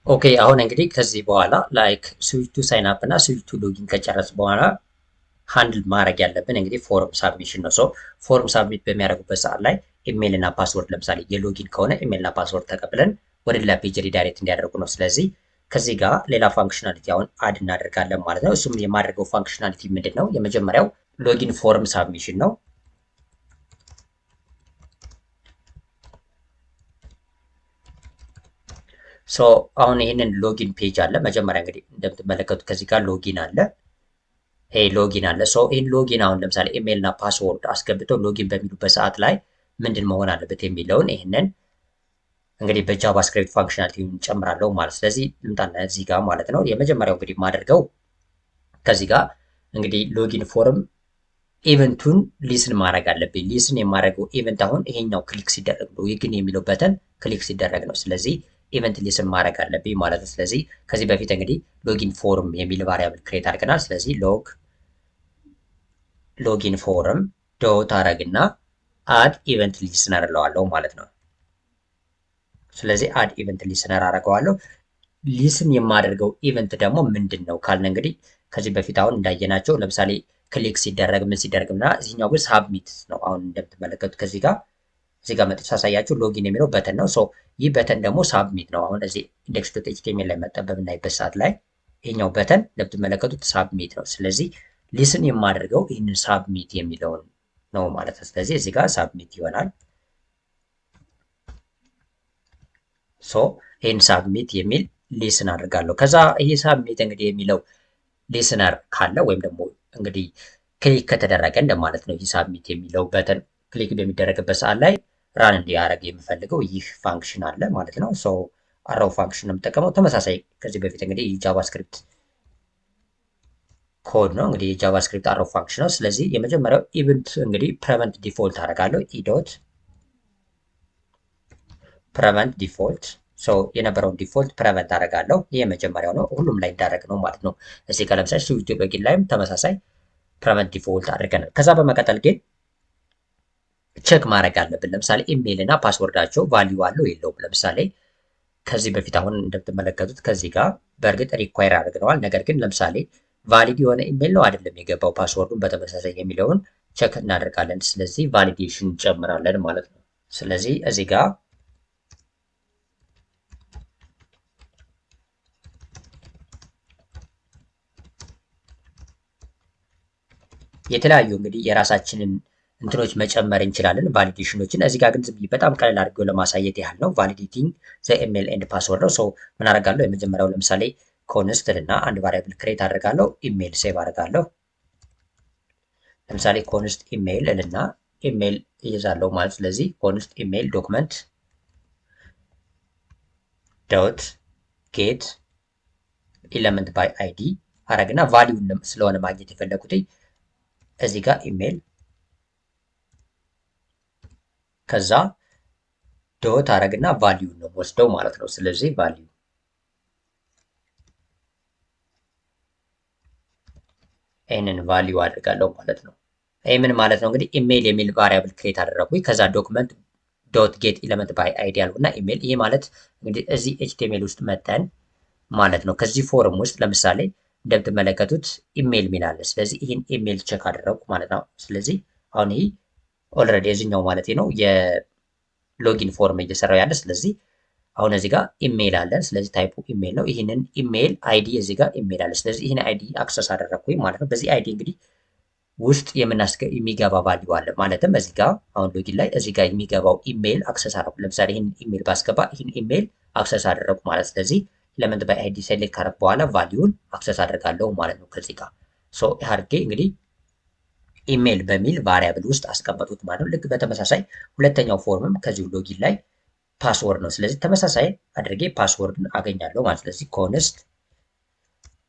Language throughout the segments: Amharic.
ኦኬ አሁን እንግዲህ ከዚህ በኋላ ላይክ ስዊች ቱ ሳይን አፕ እና ስዊች ቱ ሎጊን ከጨረስ በኋላ ሃንድል ማድረግ ያለብን እንግዲህ ፎርም ሳብሚሽን ነው። ፎርም ሳብሚት በሚያደርጉበት ሰዓት ላይ ኢሜይል እና ፓስወርድ ለምሳሌ የሎጊን ከሆነ ኢሜይል እና ፓስወርድ ተቀብለን ወደ ሌላ ፔጅ ሪዳይሬክት እንዲያደርጉ ነው። ስለዚህ ከዚህ ጋር ሌላ ፋንክሽናሊቲ አሁን አድ እናደርጋለን ማለት ነው። እሱም የማደርገው ፋንክሽናሊቲ ምንድን ነው? የመጀመሪያው ሎጊን ፎርም ሳብሚሽን ነው። አሁን ይህንን ሎጊን ፔጅ አለ። መጀመሪያ እንግዲህ እንደምትመለከቱት ከዚህ ጋር ሎጊን አለ። ይሄ ሎጊን አለ። ይህን ሎጊን አሁን ለምሳሌ ኢሜይል እና ፓስወርድ አስገብተው ሎጊን በሚሉበት ሰዓት ላይ ምንድን መሆን አለበት የሚለውን ይህንን እንግዲህ በጃቫስክሪፕት ፋንክሽናሊቲ እንጨምራለሁ ማለት። ስለዚህ ልምጣና እዚህ ጋር ማለት ነው የመጀመሪያው እንግዲህ የማደርገው ከዚህ ጋር እንግዲህ ሎጊን ፎርም ኢቨንቱን ሊስን ማድረግ አለብኝ። ሊስን የማድረገው ኢቨንት አሁን ይሄኛው ክሊክ ሲደረግ ነው፣ ግን የሚለው በተን ክሊክ ሲደረግ ነው። ስለዚህ ኢቨንት ሊስን ማድረግ አለብኝ ማለት ነው። ስለዚህ ከዚህ በፊት እንግዲህ ሎጊን ፎርም የሚል ቫሪያብል ክሬት አድርገናል። ስለዚህ ሎጊን ፎርም ዶት አረግና አድ ኢቨንት ሊስነር እለዋለሁ ማለት ነው። ስለዚህ አድ ኢቨንት ሊስነር አደርገዋለሁ። ሊስን የማደርገው ኢቨንት ደግሞ ምንድን ነው ካልን እንግዲህ ከዚህ በፊት አሁን እንዳየናቸው ለምሳሌ ክሊክ ሲደረግ ምን ሲደረግ እና እዚህኛው ግን ሳብሚት ነው። አሁን እንደምትመለከቱት ከዚህ ጋር መጥቼ ሳሳያችሁ ሎጊን የሚለው በተን ነው። ይህ በተን ደግሞ ሳብሚት ነው። አሁን እዚህ ኢንዴክስ ዶት ኤችቲኤምኤል ላይ መጠን በምናይበት ሰዓት ላይ ይሄኛው በተን እንደምትመለከቱት ሳብሚት ነው። ስለዚህ ሊስን የማደርገው ይህንን ሳብሚት የሚለውን ነው ማለት ነው። ስለዚህ እዚህ ጋር ሳብሚት ይሆናል። ይህን ሳብሚት የሚል ሊስን አድርጋለሁ። ከዛ ይህ ሳብሚት እንግዲህ የሚለው ሊስነር ካለ ወይም ደግሞ እንግዲህ ክሊክ ከተደረገ እንደማለት ነው። ይህ ሳብሚት የሚለው በተን ክሊክ በሚደረግበት ሰዓት ላይ ራን እንዲያደርግ የምፈልገው ይህ ፋንክሽን አለ ማለት ነው። አራው ፋንክሽን ነው የምጠቀመው። ተመሳሳይ ከዚህ በፊት እንግዲህ የጃቫስክሪፕት ኮድ ነው እንግዲህ የጃቫስክሪፕት አራው ፋንክሽን ነው። ስለዚህ የመጀመሪያው ኢቨንት እንግዲህ ፕሬቨንት ዲፎልት አደርጋለሁ። ኢዶት ፕሬቨንት ዲፎልት የነበረውን ዲፎልት ፕሬቨንት አደርጋለሁ። ይህ የመጀመሪያው ነው፣ ሁሉም ላይ እንዳደረግ ነው ማለት ነው። እዚህ ጋር ለምሳሌ ስዊች ሎጊን ላይም ተመሳሳይ ፕሬቨንት ዲፎልት አድርገናል። ከዛ በመቀጠል ግን ቼክ ማድረግ አለብን። ለምሳሌ ኢሜይል እና ፓስወርዳቸው ቫሊዩ አለው የለውም። ለምሳሌ ከዚህ በፊት አሁን እንደምትመለከቱት ከዚህ ጋር በእርግጥ ሪኳየር አድርገነዋል። ነገር ግን ለምሳሌ ቫሊድ የሆነ ኢሜይል ነው አይደለም የገባው ፓስወርዱን በተመሳሳይ የሚለውን ቼክ እናደርጋለን። ስለዚህ ቫሊዴሽን እንጨምራለን ማለት ነው። ስለዚህ እዚህ ጋር የተለያዩ እንግዲህ የራሳችንን እንትኖች መጨመር እንችላለን፣ ቫሊዴሽኖችን። እዚህ ጋር ግን ዝም ብዬ በጣም ቀለል አድርገው ለማሳየት ያህል ነው። ቫሊዴቲንግ ዘ ኢሜል ኤንድ ፓስወርድ ነው። ምን አደርጋለሁ? የመጀመሪያው ለምሳሌ ኮንስት እና አንድ ቫሪያብል ክሬት አደርጋለሁ። ኢሜል ሴቭ አደርጋለሁ። ለምሳሌ ኮንስት ኢሜል እልና ኢሜል እይዛለሁ ማለት። ስለዚህ ኮንስት ኢሜል ዶክመንት ዶት ጌት ኤለመንት ባይ አይዲ አረግና ቫሊዩን ስለሆነ ማግኘት የፈለጉት እዚህ ጋር ኢሜል ከዛ ዶት አረግና ቫሊዩ ነው ወስደው ማለት ነው። ስለዚህ ቫሊዩ ይህንን ቫሊዩ አድርጋለሁ ማለት ነው። ይህ ምን ማለት ነው? እንግዲህ ኢሜይል የሚል ቫሪያብል ክሬት አደረጉኝ። ከዛ ዶክመንት ዶት ጌት ኤለመንት ባይ አይዲ አልኩና ኢሜይል። ይሄ ማለት እንግዲህ እዚህ ኤችቲኤምኤል ውስጥ መጠን ማለት ነው። ከዚህ ፎርም ውስጥ ለምሳሌ እንደምትመለከቱት ኢሜይል ሚል አለ። ስለዚህ ይህን ኢሜይል ቼክ አደረጉ ማለት ነው። ስለዚህ አሁን ይህ ኦልሬዲ የዚህኛው ማለት ነው የሎጊን ፎርም እየሰራው ያለ። ስለዚህ አሁን እዚህ ጋር ኢሜይል አለን። ስለዚህ ታይፑ ኢሜይል ነው። ይህንን ኢሜይል አይዲ እዚህ ጋር ኢሜይል አለ። ስለዚህ ይህን አይዲ አክሰስ አደረግኩኝ ማለት ነው። በዚህ አይዲ እንግዲህ ውስጥ የሚገባ ቫልዩ አለ። ማለትም እዚህ ጋር አሁን ሎጊን ላይ እዚህ ጋር የሚገባው ኢሜይል አክሰስ አደረጉ። ለምሳሌ ይህን ኢሜይል ባስገባ ይህን ኢሜይል አክሰስ አደረጉ ማለት። ስለዚህ ኤለመንት ባይ አይዲ ሴሌክት ካረግ በኋላ ቫልዩን አክሰስ አደርጋለሁ ማለት ነው። ከዚህ ጋር ይህ አድርጌ እንግዲህ ኢሜይል በሚል ቫሪያብል ውስጥ አስቀመጡት ማለት ነው። ልክ በተመሳሳይ ሁለተኛው ፎርምም ከዚሁ ሎጊን ላይ ፓስወርድ ነው። ስለዚህ ተመሳሳይ አድርጌ ፓስወርድን አገኛለሁ ማለት። ስለዚህ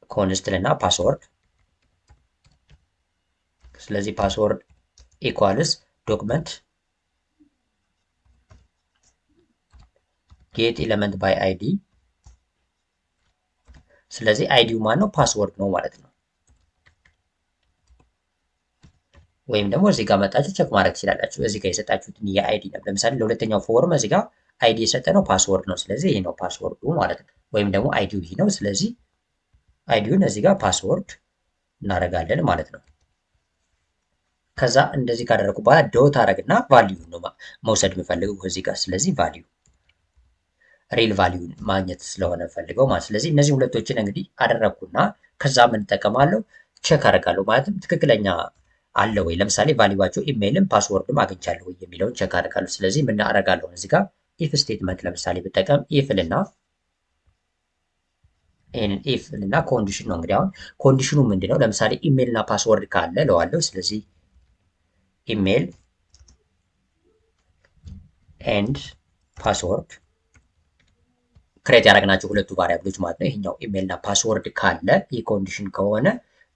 ኮንስት ልና ፓስወርድ። ስለዚህ ፓስወርድ ኢኳልስ ዶክመንት ጌት ኤለመንት ባይ አይዲ። ስለዚህ አይዲው ማን ነው? ፓስወርድ ነው ማለት ነው። ወይም ደግሞ እዚህ ጋር መጣችሁ ቸክ ማድረግ ትችላላችሁ። እዚህ ጋር የሰጣችሁትን የአይዲ ነው። ለምሳሌ ለሁለተኛው ፎርም እዚህ ጋር አይዲ የሰጠ ነው ፓስወርድ ነው። ስለዚህ ይህ ነው ፓስወርዱ ማለት ነው። ወይም ደግሞ አይዲው ይህ ነው። ስለዚህ አይዲውን እዚህ ጋር ፓስወርድ እናደርጋለን ማለት ነው። ከዛ እንደዚህ ካደረጉ በኋላ ዶት አደረግና ቫልዩ ነው መውሰድ የምፈልገው እዚህ ጋር። ስለዚህ ቫልዩ ሪል ቫልዩን ማግኘት ስለሆነ ፈልገው ማለት። ስለዚህ እነዚህ ሁለቶችን እንግዲህ አደረግኩና ከዛ ምን እጠቀማለሁ ቼክ አደርጋለሁ ማለትም ትክክለኛ አለ ወይ። ለምሳሌ ቫልዩዋቸው ኢሜይልም ፓስወርድም አግኝቻለሁ ወይ የሚለውን ቼክ አደርጋለሁ። ስለዚህ ምን አደርጋለሁ እዚህ ጋር ኢፍ ስቴትመንት ለምሳሌ ብጠቀም ኢፍልና ይህንን ኢፍ እና ኮንዲሽን ነው። እንግዲህ አሁን ኮንዲሽኑ ምንድነው? ለምሳሌ ኢሜይል እና ፓስወርድ ካለ ለዋለው። ስለዚህ ኢሜይል ኤንድ ፓስወርድ ክሬት ያደረግናቸው ሁለቱ ቫሪያብሎች ማለት ነው። ይሄኛው ኢሜይል እና ፓስወርድ ካለ ይህ ኮንዲሽን ከሆነ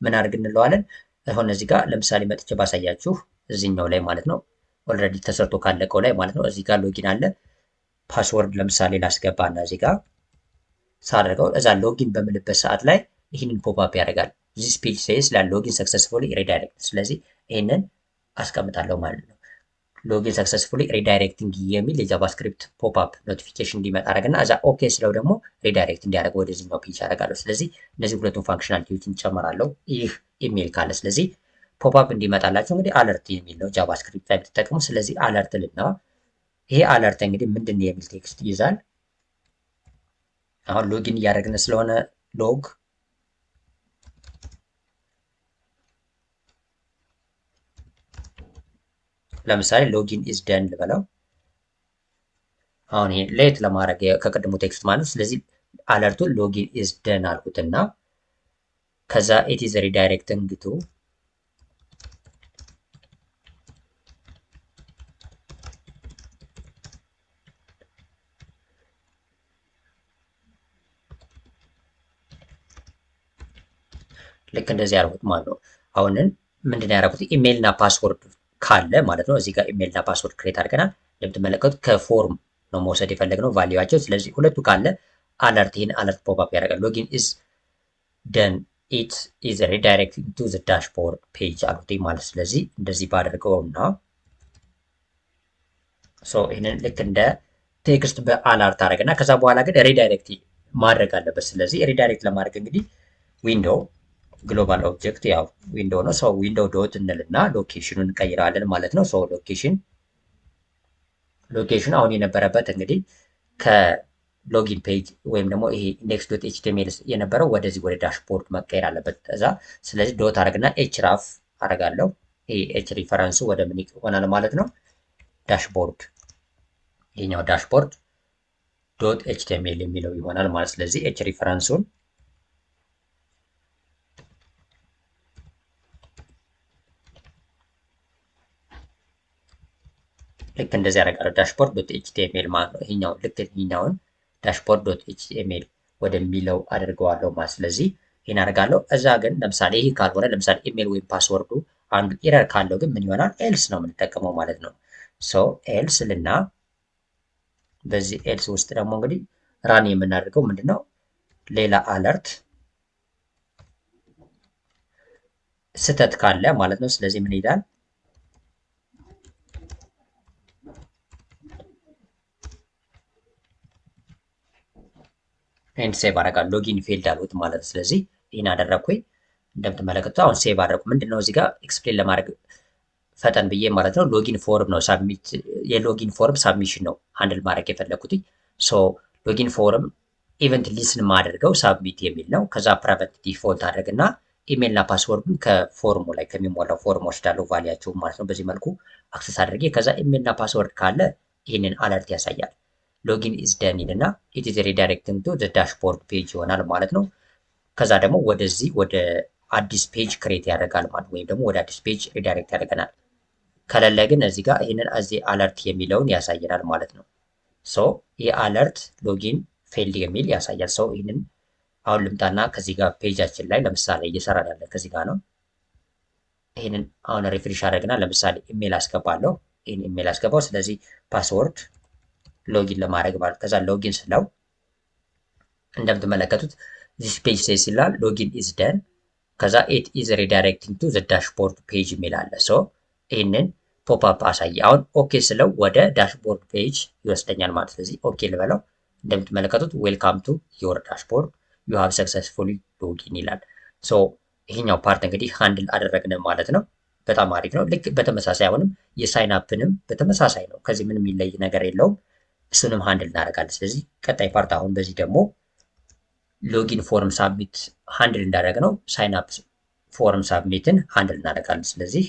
ምን አድርግ እንለዋለን? አሁን እዚህ ጋር ለምሳሌ መጥቼ ባሳያችሁ እዚህኛው ላይ ማለት ነው ኦልሬዲ ተሰርቶ ካለቀው ላይ ማለት ነው። እዚህ ጋር ሎጊን አለ። ፓስወርድ ለምሳሌ ላስገባ እና እዚህ ጋር ሳደርገው እዛ ሎጊን በምልበት ሰዓት ላይ ይህንን ፖፕአፕ ያደርጋል። ዚስ ፔጅ ሴይስ ሎጊን ሰክሰስፉሊ ሪዳይሬክት። ስለዚህ ይህንን አስቀምጣለሁ ማለት ነው። ሎጊን ሰክሰስፉሊ ሪዳይሬክቲንግ የሚል የጃቫስክሪፕት ፖፕአፕ ኖቲፊኬሽን እንዲመጣ አደረግና እዛ ኦኬ ስለው ደግሞ ሪዳይሬክት እንዲያደርግ ወደዚህኛው ፔጅ ያደርጋለሁ። ስለዚህ እነዚህ ሁለቱም ፋንክሽናሊቲዎችን ጨምራለሁ ይህ ኢሜይል ካለ። ስለዚህ ፖፕአፕ እንዲመጣላቸው እንግዲህ አለርት የሚል ነው ጃቫስክሪፕት ላይ ብትጠቀሙ። ስለዚህ አለርት ልና ይሄ አለርት እንግዲህ ምንድን ነው የሚል ቴክስት ይይዛል። አሁን ሎጊን እያደረግን ስለሆነ ሎግ ለምሳሌ ሎጊን ኢዝ ደን ልበለው። አሁን ይሄን ሌት ለማድረግ ከቅድሙ ቴክስት ማለት ስለዚህ አለርቱን ሎጊን ኢዝ ደን አልኩትና ከዛ ኢት ኢዝ ሪዳይሬክቲንግ ቱ ልክ እንደዚህ ያደርጉት ማለት ነው። አሁንን ምንድነው ያደረጉት ኢሜይል እና ፓስወርድ ካለ ማለት ነው። እዚህ ጋር ኢሜይል እና ፓስወርድ ክሬት አድርገናል። እንደምትመለከቱት ከፎርም ነው መውሰድ የፈለግነው ቫልዩዋቸው። ስለዚህ ሁለቱ ካለ አለርት ይህን አለርት ፖፕአፕ ያደርጋል። ሎጊን ኢዝ ደን ኢት ኢዝ ሪዳይሬክቲንግ ቱ ዘ ዳሽቦርድ ፔጅ አሉት ማለት። ስለዚህ እንደዚህ ባደርገውና ይህንን ልክ እንደ ቴክስት በአለርት አደረግና ከዛ በኋላ ግን ሪዳይሬክት ማድረግ አለበት። ስለዚህ ሪዳይሬክት ለማድረግ እንግዲህ ዊንዶው ግሎባል ኦብጀክት ያው ዊንዶው ነው። ሰው ዊንዶው ዶት እንልና ሎኬሽኑን እንቀይራለን ማለት ነው። ሰው ሎኬሽን አሁን የነበረበት እንግዲህ ከሎጊን ፔጅ ወይም ደግሞ ይሄ ኢንዴክስ ዶት ኤችቲኤምኤል የነበረው ወደዚህ ወደ ዳሽቦርድ መቀየር አለበት እዛ። ስለዚህ ዶት አደረግና ኤች ራፍ አደርጋለሁ። ይሄ ኤች ሪፈረንሱ ወደ ምን ይሆናል ማለት ነው? ዳሽቦርድ። ይሄኛው ዳሽቦርድ ዶት ኤችቲኤምኤል የሚለው ይሆናል ማለት። ስለዚህ ኤች ሪፈረንሱን ልክ እንደዚህ ያደርጋለሁ። ዳሽቦርድ ዶት ኤችቲኤምኤል ማለት ነው። ይሄኛው ልክ ይሄኛውን ዳሽቦርድ ዶት ኤችቲኤምኤል ወደሚለው አድርገዋለሁ ማለት። ስለዚህ ይሄን አደርጋለሁ። እዛ ግን ለምሳሌ ይሄ ካልሆነ ለምሳሌ ኢሜል ወይም ፓስወርዱ አንዱ ኤረር ካለው ግን ምን ይሆናል? ኤልስ ነው የምንጠቀመው ማለት ነው። ኤልስ ልና በዚህ ኤልስ ውስጥ ደግሞ እንግዲህ ራን የምናደርገው ምንድነው ሌላ አለርት ስህተት ካለ ማለት ነው። ስለዚህ ምን ይላል? ኤንድ ሴቭ አደርጋለሁ። ሎጊን ፌልድ አሉት ማለት ነው። ስለዚህ ይህን አደረግኩኝ። እንደምትመለከቱት አሁን ሴቭ አደረግኩ። ምንድነው እዚህ ጋር ኤክስፕሌን ለማድረግ ፈጠን ብዬ ማለት ነው። ሎጊን ፎርም ነው ሳብሚት የሎጊን ፎርም ሳብሚሽን ነው ሃንድል ማድረግ የፈለኩት። ሎጊን ፎርም ኢቨንት ሊስን ማድረገው ሳብሚት የሚል ነው። ከዛ ፕራይቬት ዲፎልት አድርግና ኢሜል እና ፓስወርዱን ከፎርሙ ላይ ከሚሞላው ፎርም ወስዳለሁ ቫሊያቸው ማለት ነው። በዚህ መልኩ አክሰስ አድርጌ ከዛ ኢሜል እና ፓስወርድ ካለ ይህንን አለርት ያሳያል። ሎጊን ኢዝ ደን ይልና ኢት ኢዝ ሪዳይሬክቲንግ ቱ ዘ ዳሽቦርድ ፔጅ ይሆናል ማለት ነው። ከዛ ደግሞ ወደዚህ ወደ አዲስ ፔጅ ክሬት ያደርጋል ማለት ወይም ደግሞ ወደ አዲስ ፔጅ ሪዳይሬክት ያደርገናል። ከሌለ ግን እዚህ ጋር ይህንን እዚህ አለርት የሚለውን ያሳየናል ማለት ነው። ይህ አለርት ሎጊን ፌልድ የሚል ያሳያል። ይህንን አሁን ልምጣና ከዚህ ጋር ፔጃችን ላይ ለምሳሌ እየሰራን ያለን ከዚህ ጋር ነው። ይህንን አሁን ሪፍሬሽ አደረግና ለምሳሌ ኢሜል አስገባለሁ። ይህን ኢሜል አስገባው። ስለዚህ ፓስወርድ ሎጊን ለማድረግ ማለት ከዛ ሎጊን ስለው እንደምትመለከቱት ዚስ ፔጅ ሴስ ይላል ሎጊን ኢዝ ደን ከዛ ኢት ኢዝ ሪዳይሬክቲንግ ቱ ዘ ዳሽቦርድ ፔጅ የሚል አለ። ይህንን ፖፕአፕ አሳይ። አሁን ኦኬ ስለው ወደ ዳሽቦርድ ፔጅ ይወስደኛል ማለት ስለዚህ ኦኬ ልበለው። እንደምትመለከቱት ዌልካም ቱ ዮር ዳሽቦርድ ዩ ሃቭ ሰክሰስፉሊ ሎጊን ይላል። ሶ ይሄኛው ፓርት እንግዲህ ሃንድል አደረግን ማለት ነው። በጣም አሪፍ ነው። ልክ በተመሳሳይ አሁንም የሳይን አፕንም በተመሳሳይ ነው። ከዚህ ምንም የሚለይ ነገር የለውም። እሱንም ሃንድል እናደርጋለን። ስለዚህ ቀጣይ ፓርት አሁን በዚህ ደግሞ ሎጊን ፎርም ሳብሚት ሃንድል እንዳደረግ ነው ሳይን አፕ ፎርም ሳብሚትን ሃንድል እናደርጋለን። ስለዚህ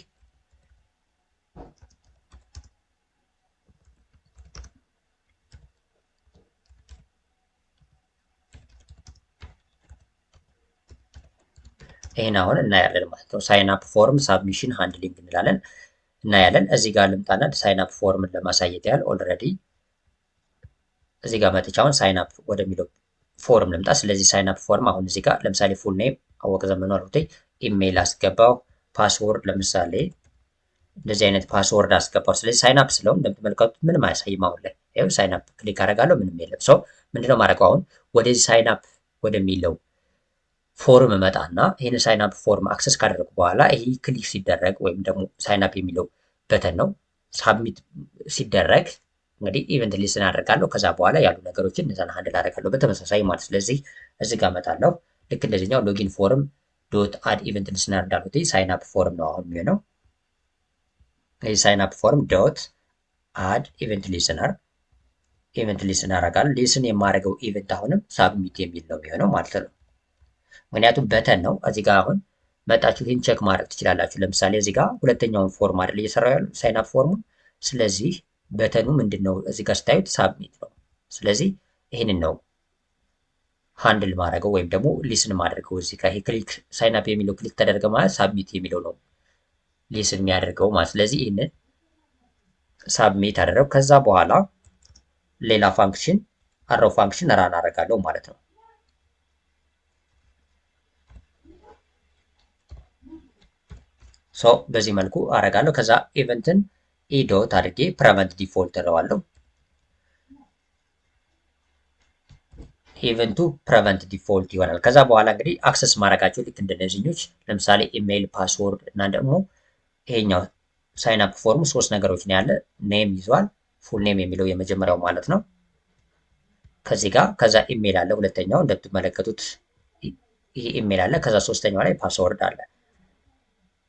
ይህን አሁን እናያለን ማለት ነው። ሳይን አፕ ፎርም ሳብሚሽን ሃንድሊንግ እንላለን እናያለን። እዚህ ጋር ልምጣና ሳይን አፕ ፎርምን ለማሳየት ያህል ኦልሬዲ እዚህ ጋር መጥቻ አሁን ሳይን አፕ ወደሚለው ፎርም ልምጣ። ስለዚህ ሳይን አፕ ፎርም አሁን እዚህ ጋር ለምሳሌ ፉል ኔም አወቀ ዘመኑ አልኩት፣ ኢሜይል አስገባው፣ ፓስወርድ ለምሳሌ እንደዚህ አይነት ፓስወርድ አስገባው። ስለዚህ ሳይን አፕ ስለው እንደምትመለከቱት ምንም አያሳይም። አሁን ላይ ይኸው ሳይን አፕ ክሊክ አደርጋለሁ፣ ምንም የለም። ሰው ምንድነው ማድረገው አሁን ወደዚህ ሳይን አፕ ወደሚለው ፎርም መጣና ይህን ሳይን አፕ ፎርም አክሰስ ካደረጉ በኋላ ይሄ ክሊክ ሲደረግ ወይም ደግሞ ሳይን አፕ የሚለው በተን ነው ሳብሚት ሲደረግ እንግዲህ ኢቨንት ሊስን አደርጋለሁ። ከዛ በኋላ ያሉ ነገሮችን እነዛን ሃንድል አደርጋለሁ በተመሳሳይ ማለት። ስለዚህ እዚህ ጋር እመጣለሁ። ልክ እንደዚህኛው ሎጊን ፎርም ዶት አድ ኢቨንት ሊስነር እንዳሉት ሳይን አፕ ፎርም ነው አሁን የሚሆነው። ይህ ሳይን አፕ ፎርም ዶት አድ ኢቨንት ሊስነር አደርጋለሁ። ሊስን የማደርገው ኢቨንት አሁንም ሳብሚት የሚል ነው የሚሆነው ማለት ነው። ምክንያቱም በተን ነው። እዚህ ጋር አሁን መጣችሁ ይህን ቼክ ማድረግ ትችላላችሁ። ለምሳሌ እዚህ ጋር ሁለተኛውን ፎርም አይደል እየሰራው ያሉ ሳይን አፕ ፎርሙን። ስለዚህ በተኑ ምንድን ነው እዚህ ጋር ስታዩት ሳብሚት ነው። ስለዚህ ይህንን ነው ሃንድል ማድረገው ወይም ደግሞ ሊስን ማድረገው። እዚህ ጋር ይሄ ክሊክ ሳይን አፕ የሚለው ክሊክ ተደረገ ማለት ሳብሚት የሚለው ነው ሊስን የሚያደርገው ማለት። ስለዚህ ይህንን ሳብሚት አደረገው። ከዛ በኋላ ሌላ ፋንክሽን አረው ፋንክሽን ራን አደርጋለሁ ማለት ነው። ሶ በዚህ መልኩ አረጋለሁ። ከዛ ኢቨንትን ኢዶት አድርጌ ፕሪቨንት ዲፎልት እለዋለሁ። ኢቨንቱ ፕሪቨንት ዲፎልት ይሆናል። ከዛ በኋላ እንግዲህ አክሰስ ማድረጋቸው ልክ እንደነዚህኞች ለምሳሌ ኢሜይል፣ ፓስወርድ እና ደግሞ ይሄኛው ሳይን አፕ ፎርሙ ሶስት ነገሮች ነው ያለ። ኔም ይዟል፣ ፉል ኔም የሚለው የመጀመሪያው ማለት ነው። ከዚህ ጋር ከዛ ኢሜይል አለ ሁለተኛው እንደምትመለከቱት ይሄ ኢሜይል አለ። ከዛ ሶስተኛው ላይ ፓስወርድ አለ።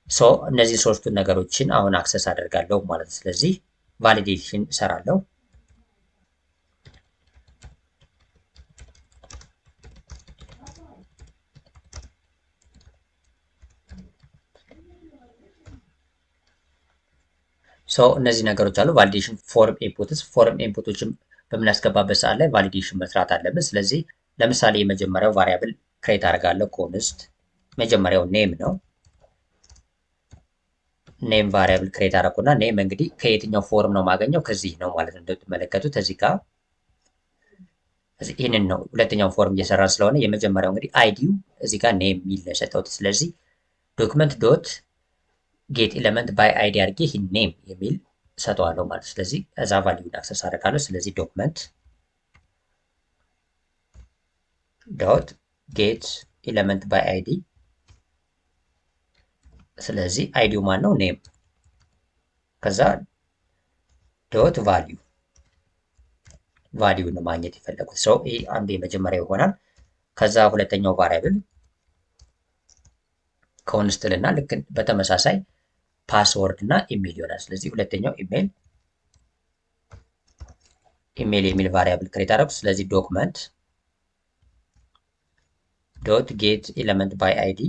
ሶ እነዚህ ሶስቱን ነገሮችን አሁን አክሰስ አደርጋለሁ ማለት ነው። ስለዚህ ቫሊዴሽን እሰራለሁ። ሶ እነዚህ ነገሮች አሉ። ቫሊዴሽን ፎርም ኢንፑትስ፣ ፎርም ኢንፑቶችን በምናስገባበት ሰዓት ላይ ቫሊዴሽን መስራት አለብን። ስለዚህ ለምሳሌ የመጀመሪያው ቫሪያብል ክሬት አደርጋለሁ። ኮንስት መጀመሪያው ኔም ነው። ኔም ቫሪያብል ክሬት አደረኩና ኔም እንግዲህ ከየትኛው ፎርም ነው ማገኘው? ከዚህ ነው ማለት ነው። እንደምትመለከቱት እዚህ ጋር ይህንን ነው ሁለተኛው ፎርም እየሰራ ስለሆነ የመጀመሪያው እንግዲህ አይዲው እዚህ ጋር ኔም የሚል ነው የሰጠሁት። ስለዚህ ዶክመንት ዶት ጌት ኤለመንት ባይ አይዲ አድርጌ ይህ ኔም የሚል ሰጠዋለሁ ማለት። ስለዚህ እዛ ቫልዩን አክሰስ አደርጋለሁ። ስለዚህ ዶክመንት ዶት ጌት ኤለመንት ባይ አይዲ፣ ስለዚህ አይዲው ማን ነው? ኔም። ከዛ ዶት ቫልዩ ነው ማግኘት የፈለጉት ሰው። ይህ አንዱ የመጀመሪያው ይሆናል። ከዛ ሁለተኛው ቫሪያብል ኮንስትል እና ልክ በተመሳሳይ ፓስወርድ እና ኢሜል ይሆናል። ስለዚህ ሁለተኛው ኢሜል የሚል ቫሪያብል ክሬት አደረኩ። ስለዚህ ዶክመንት ዶት ጌት ኤለመንት ባይ አይዲ፣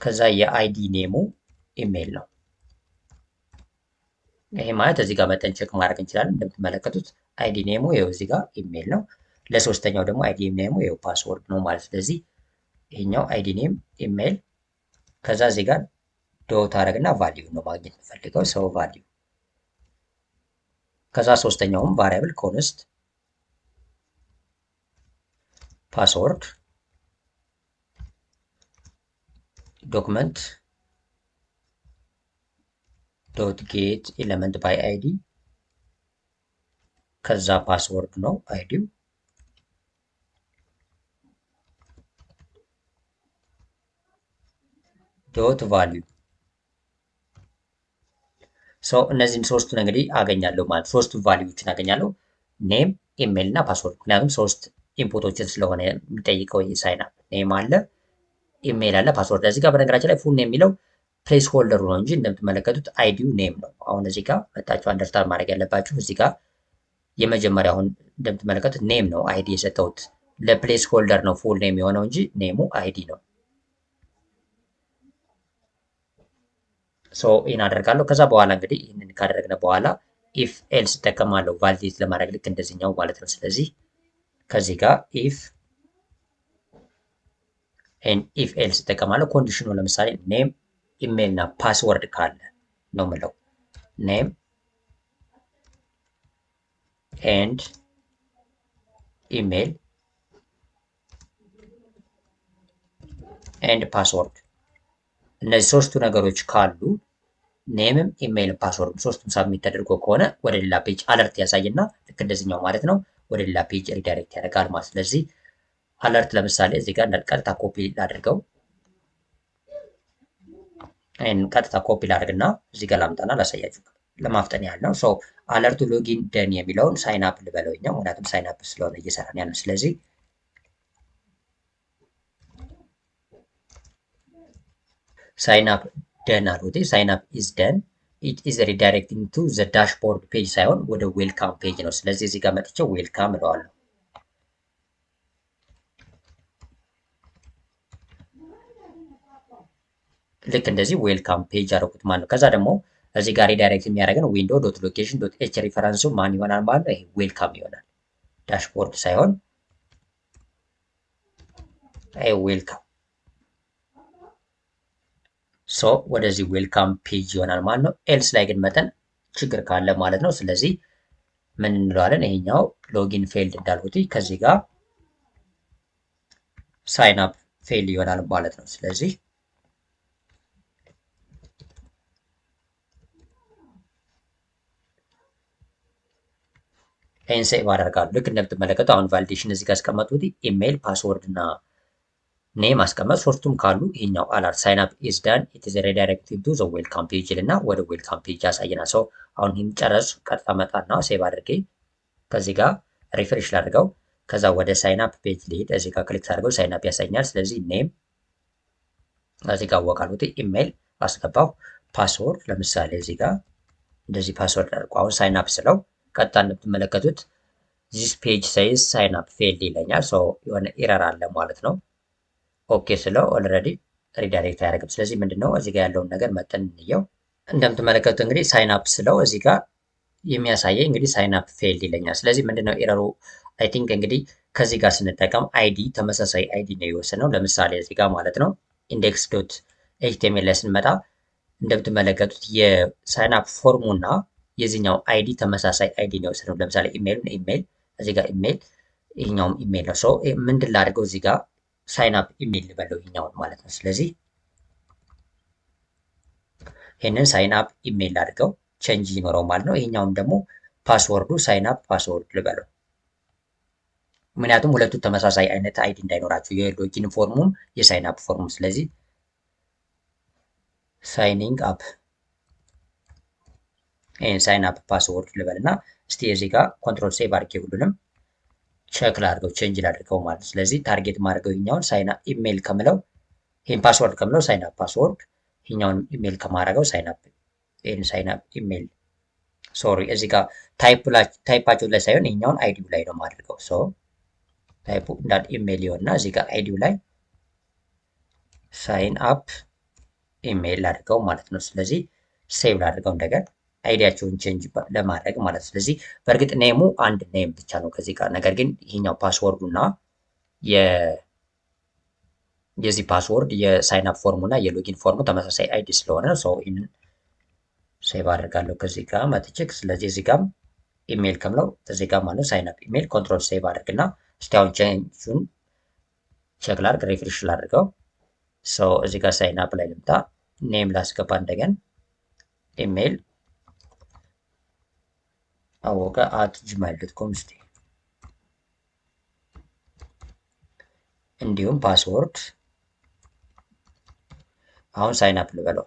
ከዛ የአይዲ ኔሙ ኢሜል ነው። ይሄ ማለት እዚህ ጋር መጠን ቼክ ማድረግ እንችላለን። እንደምትመለከቱት አይዲ ኔሙ ይኸው እዚህ ጋር ኢሜል ነው። ለሶስተኛው ደግሞ አይዲ ኔሙ ይኸው ፓስወርድ ነው ማለት። ስለዚህ ይሄኛው አይዲ ኔም ኢሜል፣ ከዛ እዚህ ጋር ዶት አደረግና ቫልዩ ነው ማግኘት የምፈልገው ሰው ቫልዩ። ከዛ ሶስተኛውም ቫሪያብል ኮንስት ፓስወርድ ዶክመንት ዶት ጌት ኤለመንት ባይ አይዲ፣ ከዛ ፓስወርድ ነው አይዲው፣ ዶት ቫልዩ። እነዚህን ሶስቱን እንግዲህ አገኛለሁ ማለት ሶስቱ ቫሊዎችን አገኛለሁ፣ ኔም፣ ኢሜይል እና ፓስወርድ። ምክንያቱም ሶስት ኢንፑቶችን ስለሆነ የሚጠይቀው ሳይን አፕ ኔም አለ፣ ኢሜይል አለ፣ ፓስወርድ። እዚህ ጋር በነገራችን ላይ ፉል ኔም የሚለው ፕሌስ ሆልደሩ ነው እንጂ እንደምትመለከቱት አይዲው ኔም ነው። አሁን እዚህ ጋር መጣችሁ አንደርስታንድ ማድረግ ያለባችሁ እዚህ ጋር የመጀመሪያ አሁን እንደምትመለከቱት ኔም ነው አይዲ የሰጠሁት ለፕሌስ ሆልደር ነው ፉል ኔም የሆነው እንጂ ኔሙ አይዲ ነው። ይህን አደርጋለሁ። ከዛ በኋላ እንግዲህ ይህንን ካደረግነ በኋላ ኢፍ ኤልስ እጠቀማለሁ ቫሊዴት ለማድረግ ልክ እንደዚህኛው ማለት ነው። ስለዚህ ከዚህ ጋር ኢፍ ኢፍ ኤልስ እጠቀማለሁ። ኮንዲሽኑ ለምሳሌ ኔም ኢሜይል እና ፓስወርድ ካለ ነው ምለው ኔም ኤንድ ኢሜይል ኤንድ ፓስወርድ እነዚህ ሶስቱ ነገሮች ካሉ ኔምም ኢሜይል ፓስወርድ ሶስቱም ሳብሚት ተደርጎ ከሆነ ወደ ሌላ ፔጅ አለርት ያሳይና ልክ እንደዚህኛው ማለት ነው ወደ ሌላ ፔጅ ሪዳይሬክት ያደርጋል ማለት። ስለዚህ አለርት ለምሳሌ እዚህ ጋር ቀጥታ ኮፒ ላድርገው፣ ይህን ቀጥታ ኮፒ ላድርግና እዚህ ጋር ላምጣና ላሳያችሁ ለማፍጠን ያህል ነው። አለርቱ ሎጊን ደን የሚለውን ሳይን አፕ ልበለው እኛ፣ ምክንያቱም ሳይን አፕ ስለሆነ እየሰራን ያለ። ስለዚህ ሳይን አፕ ደን አልኩት። ሳይን አፕ ኢዝ ደን ኢት ኢዝ ሪዳይሬክቲንግ ቱ ዘ ዳሽቦርድ ፔጅ ሳይሆን ወደ ዌልካም ፔጅ ነው። ስለዚህ እዚህ ጋር መጥቼ ዌልካም እለዋለሁ። ልክ እንደዚህ ዌልካም ፔጅ አደረኩት ማለት ነው። ከዛ ደግሞ እዚህ ጋር ሪዳይሬክት የሚያደርገን ዊንዶ ዶት ሎኬሽን ዶት ኤች ሪፈረንሱ ማን ይሆናል ማለት ነው? ይሄ ዌልካም ይሆናል። ዳሽቦርድ ሳይሆን ይሄ ዌልካም ወደዚህ ዌልካም ፔጅ ይሆናል ማለት ነው። ኤልስ ላይ ግን መጠን ችግር ካለ ማለት ነው። ስለዚህ ምን እንለዋለን? ይሄኛው ሎጊን ፌልድ እንዳልኩት ከዚህ ጋር ሳይን አፕ ፌል ይሆናል ማለት ነው። ስለዚህ ይህን ሴቭ አደርጋለሁ። ልክ እንደምትመለከቱ አሁን ቫሊዴሽን እዚህ ጋር አስቀመጡት ኢሜይል ፓስወርድ እና ኔም አስቀመጥ ሶስቱም ካሉ ይሄኛው አላርት ሳይን አፕ ኢዝ ዳን ኢት ኢዝ ሪዳይሬክትድ ቱ ዘ ዌልካም ፔጅ እና ወደ ዌልካም ፔጅ ያሳየናል። አሁን ይህን ጨረሱ። ቀጥታ መጣና ሴቭ አድርጌ ከዚህ ጋር ሪፍሬሽ ላድርገው። ከዛ ወደ ሳይን አፕ ፔጅ ልሄድ። እዚህ ጋር ክሊክ አድርገው ሳይን አፕ ያሳኛል። ስለዚህ ኔም እዚህ ጋር አወቃሉት፣ ኢሜይል አስገባው፣ ፓስወርድ ለምሳሌ እዚህ ጋር እንደዚህ ፓስወርድ አድርጎ አሁን ሳይን አፕ ስለው ቀጥታ እንደምትመለከቱት ዚስ ፔጅ ሳይዝ ሳይን አፕ ፌልድ ይለኛል። የሆነ ኤረር አለ ማለት ነው። ኦኬ ስለው ኦልሬዲ ሪዳይሬክት አያደርግም። ስለዚህ ምንድነው እዚህ ጋር ያለውን ነገር መጠን እንየው። እንደምትመለከቱት እንግዲህ ሳይን አፕ ስለው እዚህ ጋር የሚያሳየኝ እንግዲህ ሳይን አፕ ፌልድ ይለኛል። ስለዚህ ምንድነው ኤረሩ? አይ ቲንክ እንግዲህ ከዚህ ጋር ስንጠቀም አይዲ ተመሳሳይ አይዲ ነው የወሰነው። ለምሳሌ እዚህ ጋር ማለት ነው ኢንዴክስ ዶት ኤችቲኤምኤል ላይ ስንመጣ እንደምትመለከቱት የሳይን አፕ ፎርሙ እና የዚህኛው አይዲ ተመሳሳይ አይዲ ነው የወሰነው። ለምሳሌ ኢሜይል ኢሜይል እዚህ ጋር ኢሜይል ይሄኛውም ኢሜይል ነው። ምንድን ላድርገው እዚህ ጋር ሳይን አፕ ኢሜይል ልበለው ይሄኛውን ማለት ነው። ስለዚህ ይህንን ሳይን አፕ ኢሜይል አድርገው ቼንጅ ይኖረው ማለት ነው። ይሄኛውም ደግሞ ፓስወርዱ ሳይን አፕ ፓስወርድ ልበለው፣ ምክንያቱም ሁለቱ ተመሳሳይ አይነት አይዲ እንዳይኖራቸው የሎጊን ፎርሙም የሳይን አፕ ፎርሙም። ስለዚህ ሳይኒንግ አፕ ይህን ሳይን አፕ ፓስወርድ ልበል እና እስቲ እዚህ ጋር ኮንትሮል ሴቭ አድርጌ ሁሉንም ቼክ ላድርገው ቼንጅ ላድርገው ማለት ነው። ስለዚህ ታርጌት ማድረገው ይኛውን ሳይን አፕ ኢሜይል ከምለው ይህን ፓስወርድ ከምለው ሳይን አፕ ፓስወርድ፣ ይኛውን ኢሜይል ከማድረገው ሳይን አፕ ይህን ሳይን አፕ ኢሜይል ሶሪ እዚህ ጋር ታይፓቸው ላይ ሳይሆን ይኛውን አይዲው ላይ ነው ማድረገው። ታይፑ እንዳል ኢሜይል ይሆንና እዚህ ጋር አይዲው ላይ ሳይን አፕ ኢሜይል ላድርገው ማለት ነው። ስለዚህ ሴቭ ላድርገው እንደገና አይዲያቸውን ቼንጅ ለማድረግ ማለት ነው። ስለዚህ በእርግጥ ኔሙ አንድ ኔም ብቻ ነው ከዚህ ጋር፣ ነገር ግን ይሄኛው ፓስወርዱ እና የዚህ ፓስወርድ የሳይን አፕ ፎርሙ እና የሎጊን ፎርሙ ተመሳሳይ አይዲ ስለሆነ ይህንን ሴቭ አድርጋለሁ ከዚህ ጋር መጥቼ። ስለዚህ እዚህ ጋር ኢሜይል ከምለው እዚህ ጋር ማለት ሳይን አፕ ኢሜይል ኮንትሮል ሴቭ አድርግና እስቲ አሁን ቼንጁን ቼክ ላድርግ፣ ሪፍሬሽ ላድርገው። እዚህ ጋር ሳይን አፕ ላይ ልምጣ፣ ኔም ላስገባ እንደገን ኢሜይል አወቀ @gmail.com እስቲ እንዲሁም ፓስወርድ አሁን ሳይን አፕ ልበለው።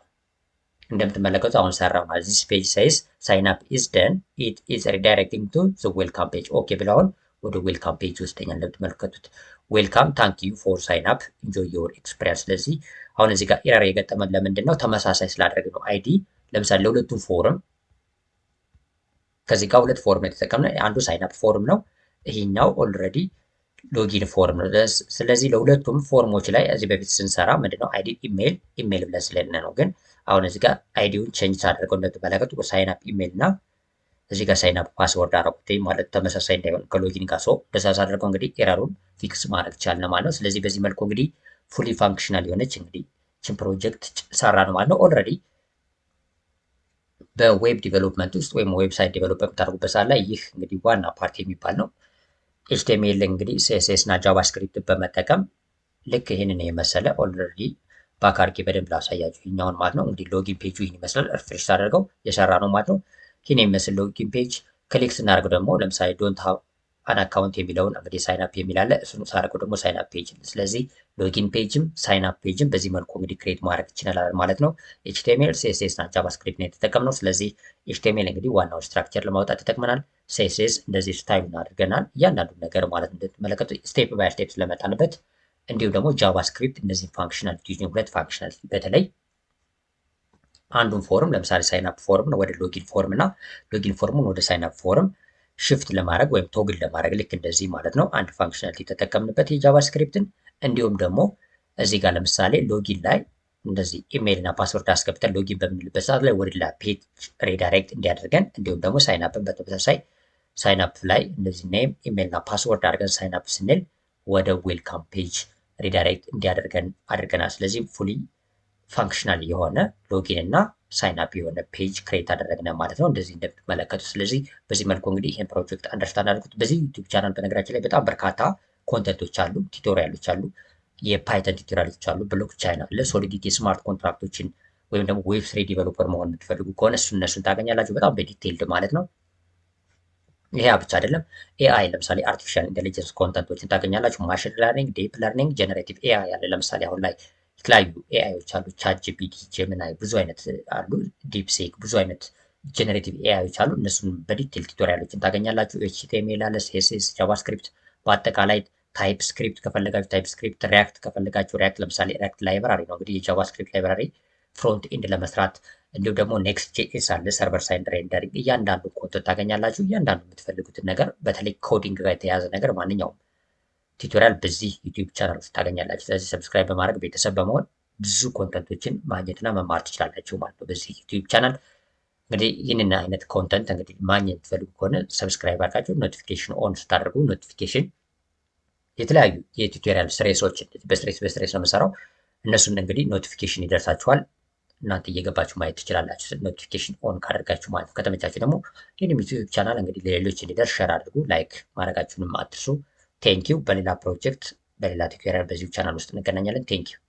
እንደምትመለከቱት አሁን ሰራ ማለት ዚስ ፔጅ ሳይዝ ሳይን አፕ ኢዝ ደን ኢት ኢዝ ሪዳይሬክቲንግ ቱ ዘ ዌልካም ፔጅ። ኦኬ ብለውን ወደ ዌልካም ፔጅ ይወስደኛል። እንደምትመለከቱት ዌልካም ታንክ ዩ ፎር ሳይን አፕ ኢንጆይ ዮር ኤክስፒሪየንስ። ስለዚህ አሁን እዚህ ጋር ኤረር የገጠመን ለምንድን ነው? ተመሳሳይ ስላደረግ ነው። አይዲ ለምሳሌ ለሁለቱም ፎርም ከዚህ ጋር ሁለት ፎርም የተጠቀምነው አንዱ ሳይን አፕ ፎርም ነው፣ ይሄኛው ኦልሬዲ ሎጊን ፎርም ነው። ስለዚህ ለሁለቱም ፎርሞች ላይ እዚህ በፊት ስንሰራ ምንድነው አይዲ ኢሜል ብለን ስለነ ነው። ግን አሁን እዚህ ጋር አይዲውን ቼንጅ አድርገው እንደተመለከቱ ሳይን አፕ ኢሜል እና እዚህ ጋር ሳይን አፕ ፓስወርድ አደረጉት ማለት ተመሳሳይ እንዳይሆን ከሎጊን ጋር ሰው እንደዛ አድርገው እንግዲህ ኤረሩን ፊክስ ማድረግ ቻልን ማለት ነው። ስለዚህ በዚህ መልኩ እንግዲህ ፉሊ ፋንክሽናል የሆነች እንግዲህ ችን ፕሮጀክት ሰራ ነው ማለት ነው። ኦልሬዲ በዌብ ዲቨሎፕመንት ውስጥ ወይም ዌብሳይት ዲቨሎፕ በምታደርጉበት ሰዓት ላይ ይህ እንግዲህ ዋና ፓርቲ የሚባል ነው። ኤችቲኤምኤል እንግዲህ ሲኤስኤስ እና ጃቫስክሪፕት በመጠቀም ልክ ይህንን የመሰለ ኦልሬዲ በአካርጌ በደንብ ላሳያችሁ ይኛውን ማለት ነው። እንግዲህ ሎጊን ፔጁ ይህን ይመስላል። ሪፍሬሽ አድርገው የሰራ ነው ማለት ነው። ይህን የሚመስል ሎጊን ፔጅ ክሊክ ስናደርገው ደግሞ ለምሳሌ ዶንት ሃቭ አን አካውንት የሚለውን እንግዲህ ሳይን አፕ የሚል አለ። እሱን ሳደርገው ደግሞ ሳይን አፕ ፔጅ። ስለዚህ ሎጊን ፔጅም ሳይን አፕ ፔጅም በዚህ መልኩ እንግዲህ ክሬት ማድረግ ይችላል ማለት ነው። ኤችቲኤምኤል ሲኤስኤስ እና ጃቫስክሪፕት ነው የተጠቀምነው። ስለዚህ ኤችቲኤምኤል እንግዲህ ዋናው ስትራክቸር ለማውጣት ተጠቅመናል። ሲኤስኤስ እንደዚህ ስታይሉን አድርገናል እያንዳንዱ ነገር ማለት እንደምትመለከቱ ስቴፕ ባይ ስቴፕ ስለመጣንበት፣ እንዲሁም ደግሞ ጃቫስክሪፕት እነዚህ ፋንክሽናሊቲ ሁለት ፋንክሽናሊቲ በተለይ አንዱን ፎርም ለምሳሌ ሳይን አፕ ፎርም ነው ወደ ሎጊን ፎርም እና ሎጊን ፎርሙን ወደ ሳይን አፕ ፎርም ሽፍት ለማድረግ ወይም ቶግል ለማድረግ ልክ እንደዚህ ማለት ነው አንድ ፋንክሽናሊቲ ተጠቀምንበት የጃቫስክሪፕትን። እንዲሁም ደግሞ እዚህ ጋር ለምሳሌ ሎጊን ላይ እንደዚህ ኢሜይል እና ፓስወርድ አስገብተን ሎጊን በምንልበት ሰዓት ላይ ወደ ሌላ ፔጅ ሪዳይሬክት እንዲያደርገን፣ እንዲሁም ደግሞ ሳይን አፕን በተመሳሳይ ሳይን አፕ ላይ እንደዚህ ኔም ኢሜይል እና ፓስወርድ አድርገን ሳይን አፕ ስንል ወደ ዌልካም ፔጅ ሪዳይሬክት እንዲያደርገን አድርገናል። ስለዚህ ፉሊ ፋንክሽናል የሆነ ሎጊን እና ሳይን አፕ የሆነ ፔጅ ክሬት አደረግን ማለት ነው እንደዚህ እንደምትመለከቱ። ስለዚህ በዚህ መልኩ እንግዲህ ይህን ፕሮጀክት አንደርስታንድ አድርጉት። በዚህ ዩቲዩብ ቻናል በነገራችን ላይ በጣም በርካታ ኮንተንቶች አሉ፣ ቱቶሪያሎች አሉ፣ የፓይተን ቱቶሪያሎች አሉ፣ ብሎክቻይን አለ፣ ሶሊዲቲ ስማርት ኮንትራክቶችን ወይም ደግሞ ዌብ ስሪ ዲቨሎፐር መሆን የምትፈልጉ ከሆነ እነሱን ታገኛላችሁ በጣም በዲቴይልድ ማለት ነው። ይሄ ብቻ አይደለም፣ ኤአይ ለምሳሌ አርቲፊሻል ኢንቴሊጀንስ ኮንተንቶችን ታገኛላችሁ። ማሽን ለርኒንግ፣ ዴፕ ለርኒንግ፣ ጀነሬቲቭ ኤአይ ያለ ለምሳሌ አሁን ላይ የተለያዩ ኤአይዎች አሉ። ቻት ጂፒቲ፣ ጄሚናይ ብዙ አይነት አሉ። ዲፕሴክ ብዙ አይነት ጀነሬቲቭ ኤአይዎች አሉ። እነሱን በዲቴል ቱቶሪያሎችን ታገኛላችሁ። ኤችቲኤምኤል አለ፣ ሲኤስኤስ፣ ጃቫስክሪፕት በአጠቃላይ ታይፕ ስክሪፕት ከፈለጋችሁ ታይፕ ስክሪፕት፣ ሪያክት ከፈለጋችሁ ሪያክት ለምሳሌ ሪያክት ላይብራሪ ነው እንግዲህ የጃቫስክሪፕት ላይብራሪ ፍሮንት ኤንድ ለመስራት። እንዲሁም ደግሞ ኔክስት ጄኤስ አለ፣ ሰርቨር ሳይድ ሬንደሪንግ። እያንዳንዱ ኮንተንት ታገኛላችሁ። እያንዳንዱ የምትፈልጉትን ነገር በተለይ ኮዲንግ ጋር የተያያዘ ነገር ማንኛውም ቱቶሪያል በዚህ ዩቲዩብ ቻናል ውስጥ ታገኛላችሁ። ስለዚህ ሰብስክራይብ በማድረግ ቤተሰብ በመሆን ብዙ ኮንተንቶችን ማግኘትና መማር ትችላላችሁ ማለት ነው በዚህ ዩቲዩብ ቻናል። እንግዲህ ይህንን አይነት ኮንተንት እንግዲህ ማግኘት ትፈልጉ ከሆነ ሰብስክራይብ አድርጋችሁ ኖቲፊኬሽን ኦን ስታደርጉ ኖቲፊኬሽን የተለያዩ የቱቶሪያል ስሬሶች በስሬስ ነው የምሰራው እነሱን እንግዲህ ኖቲፊኬሽን ይደርሳችኋል። እናንተ እየገባችሁ ማየት ትችላላችሁ ኖቲፊኬሽን ኦን ካደርጋችሁ ማለት ነው። ከተመቻችሁ ደግሞ ይህን ዩቲዩብ ቻናል እንግዲህ ለሌሎች እንዲደርስ ሸር አድርጉ፣ ላይክ ማድረጋችሁንም አትርሱ። ቴንኪው። በሌላ ፕሮጀክት በሌላ ቱቶሪያል በዚሁ ቻናል ውስጥ እንገናኛለን። ቴንኪው።